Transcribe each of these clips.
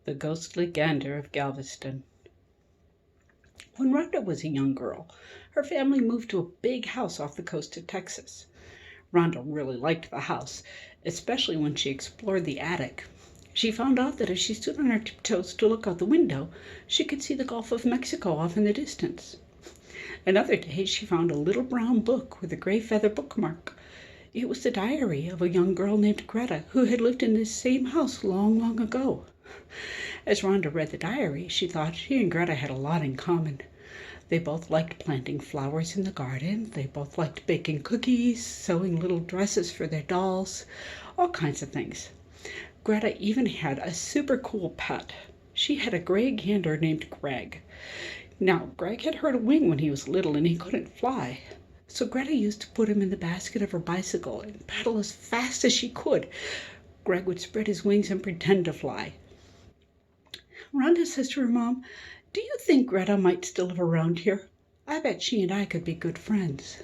The ghostly Gander of Galveston. When Rhonda was a young girl, her family moved to a big house off the coast of Texas. Rhonda really liked the house, especially when she explored the attic. She found out that as she stood on her tiptoes to look out the window, she could see the Gulf of Mexico off in the distance. Another day she found a little brown book with a gray feather bookmark. It was the diary of a young girl named Greta, who had lived in this same house long, long ago. As Rhonda read the diary, she thought she and Greta had a lot in common. They both liked planting flowers in the garden. They both liked baking cookies, sewing little dresses for their dolls, all kinds of things. Greta even had a super cool pet. She had a gray gander named Greg. Now, Greg had hurt a wing when he was little and he couldn't fly. So Greta used to put him in the basket of her bicycle and pedal as fast as she could. Greg would spread his wings and pretend to fly. Rhonda says to her mom, "Do you think Greta might still live around here? I bet she and I could be good friends."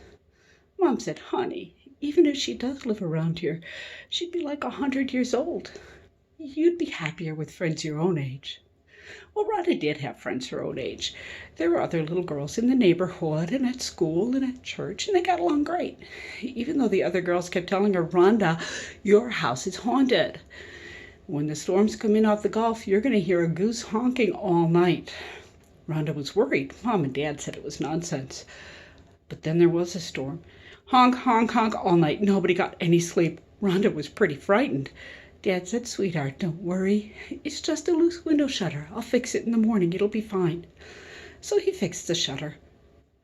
Mom said, "Honey, even if she does live around here, she'd be like 100 years old. You'd be happier with friends your own age." Well, Rhonda did have friends her own age. There were other little girls in the neighborhood and at school and at church, and they got along great, even though the other girls kept telling her, "Rhonda, your house is haunted. When the storms come in off the Gulf, you're going to hear a goose honking all night." Rhonda was worried. Mom and Dad said it was nonsense. But then there was a storm. Honk, honk, honk all night. Nobody got any sleep. Rhonda was pretty frightened. Dad said, "Sweetheart, don't worry. It's just a loose window shutter. I'll fix it in the morning. It'll be fine." So he fixed the shutter.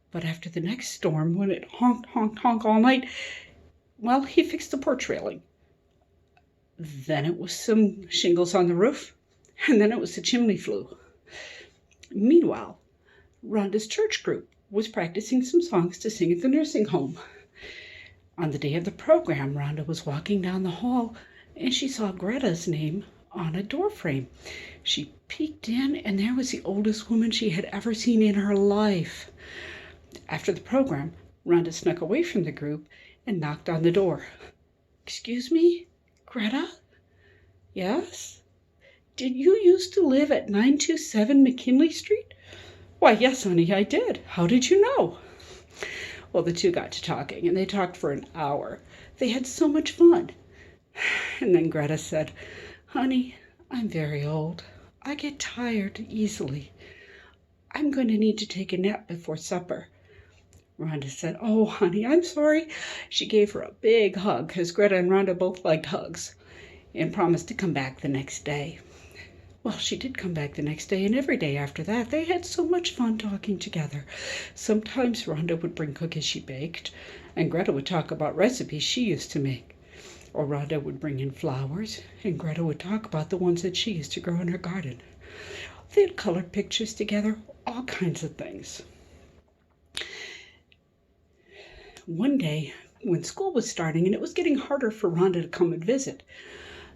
But after the next storm, when it honked, honked, honk all night, well, he fixed the porch railing. Then it was some shingles on the roof, and then it was the chimney flue. Meanwhile, Rhonda's church group was practicing some songs to sing at the nursing home. On the day of the program, Rhonda was walking down the hall, and she saw Greta's name on a door frame. She peeked in, and there was the oldest woman she had ever seen in her life. After the program, Rhonda snuck away from the group and knocked on the door. "Excuse me? Greta?" "Yes?" "Did you used to live at 927 McKinley Street?" "Why, yes, honey, I did. How did you know?" Well, the two got to talking, and they talked for an hour. They had so much fun. And then Greta said, "Honey, I'm very old. I get tired easily. I'm going to need to take a nap before supper." Rhonda said, "Oh, honey, I'm sorry." She gave her a big hug, because Greta and Rhonda both liked hugs, and promised to come back the next day. Well, she did come back the next day, and every day after that, they had so much fun talking together. Sometimes Rhonda would bring cookies she baked, and Greta would talk about recipes she used to make. Or Rhonda would bring in flowers, and Greta would talk about the ones that she used to grow in her garden. They had colored pictures together, all kinds of things. One day, when school was starting and it was getting harder for Rhonda to come and visit,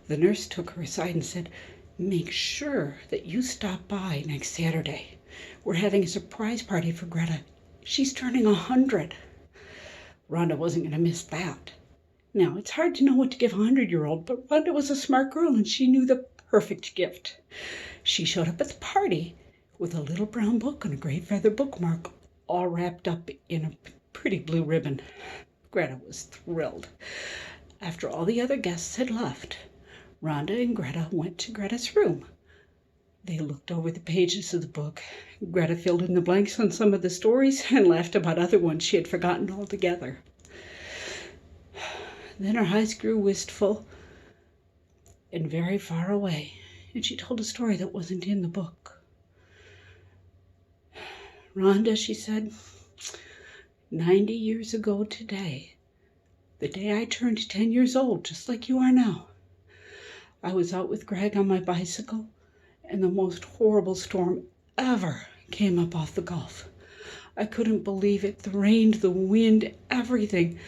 the nurse took her aside and said, "Make sure that you stop by next Saturday. We're having a surprise party for Greta. She's turning 100. Rhonda wasn't going to miss that. Now, it's hard to know what to give a 100-year-old, but Rhonda was a smart girl and she knew the perfect gift. She showed up at the party with a little brown book and a gray feather bookmark, all wrapped up in a pretty blue ribbon. Greta was thrilled. After all the other guests had left, Rhonda and Greta went to Greta's room. They looked over the pages of the book. Greta filled in the blanks on some of the stories and laughed about other ones she had forgotten altogether. Then her eyes grew wistful and very far away, and she told a story that wasn't in the book. "Rhonda," she said, 90 years ago today, the day I turned 10 years old, just like you are now, I was out with Greg on my bicycle, and the most horrible storm ever came up off the Gulf. I couldn't believe it. The rain, the wind, everything.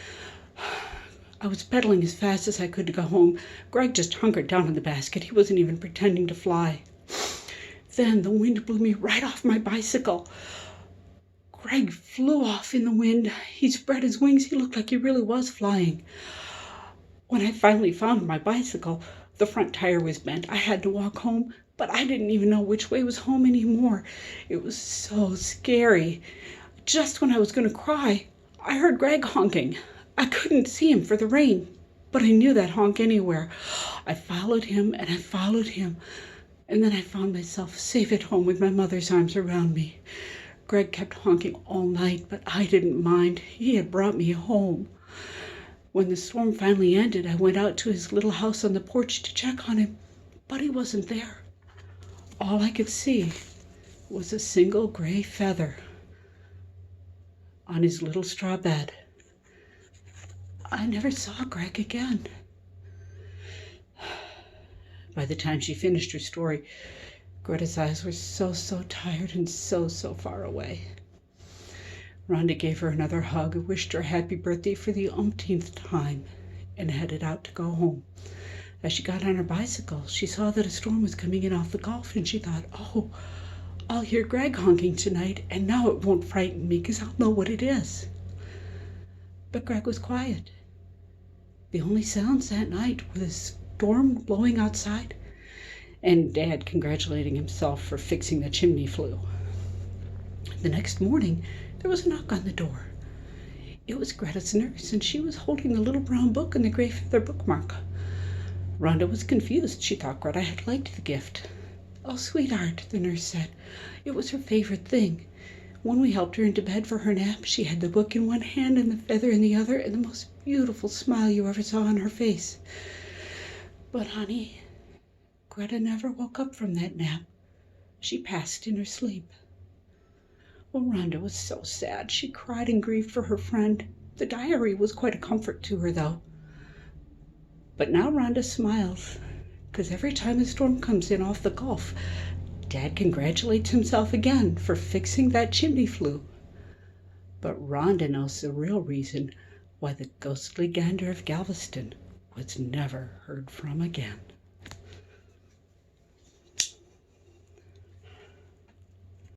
I was pedaling as fast as I could to go home. Greg just hunkered down in the basket. He wasn't even pretending to fly. Then the wind blew me right off my bicycle. Greg flew off in the wind. He spread his wings. He looked like he really was flying. When I finally found my bicycle, the front tire was bent. I had to walk home. but I didn't even know which way was home anymore. It was so scary. Just when I was going to cry, I heard Greg honking. I couldn't see him for the rain, but I knew that honk anywhere. I followed him and I followed him, and then I found myself safe at home with my mother's arms around me. Greg kept honking all night, but I didn't mind. He had brought me home. When the storm finally ended, I went out to his little house on the porch to check on him, but he wasn't there. All I could see was a single gray feather on his little straw bed. I never saw Greg again. By the time she finished her story, Greta's eyes were so tired and so far away. Rhonda gave her another hug, wished her happy birthday for the umpteenth time, and headed out to go home. As she got on her bicycle, she saw that a storm was coming in off the Gulf, and she thought, oh, I'll hear Greg honking tonight, and now it won't frighten me because I'll know what it is. But Greg was quiet. The only sounds that night were the storm blowing outside and Dad congratulating himself for fixing the chimney flue. The next morning, there was a knock on the door. It was Greta's nurse, and she was holding the little brown book and the gray feather bookmark. Rhonda was confused. She thought Greta had liked the gift. "Oh, sweetheart," the nurse said. "It was her favorite thing. When we helped her into bed for her nap, she had the book in one hand and the feather in the other, and the most beautiful smile you ever saw on her face. But, honey, Greta never woke up from that nap. She passed in her sleep." Well, Rhonda was so sad. She cried and grieved for her friend. The diary was quite a comfort to her, though. But now Rhonda smiles, because every time a storm comes in off the Gulf, Dad congratulates himself again for fixing that chimney flue. But Rhonda knows the real reason why the ghostly Gander of Galveston was never heard from again.